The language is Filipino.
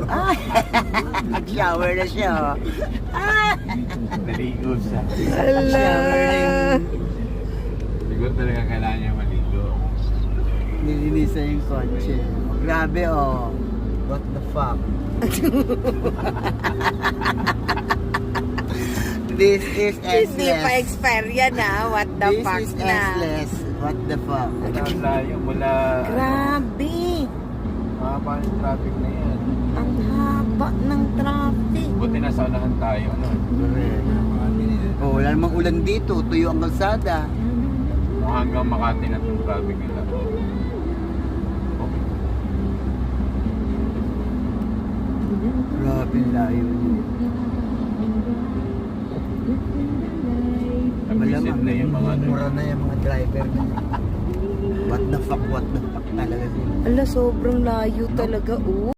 Ay! Nag-shower na siya, oh. Naligo siya. Ala. Siguro talaga kailangan niya maligo. Nililisa yung kotse. Grabe, oh. What the fuck? This is Hindi endless. pa expire yan ha. What the This fuck is na. endless. What the fuck? Ang layo mula... Grabe. Mahaba yung traffic na yan. Ang haba ng traffic. Buti nasa unahan tayo, ano? Oh, wala namang ulan dito. Tuyo ang kalsada. Hanggang Makati na itong traffic nila. Okay. Grabe layo. Nabisit na yung mga... mura na yung mga driver na. What the fuck talaga sila. Ala, sobrang layo talaga oh.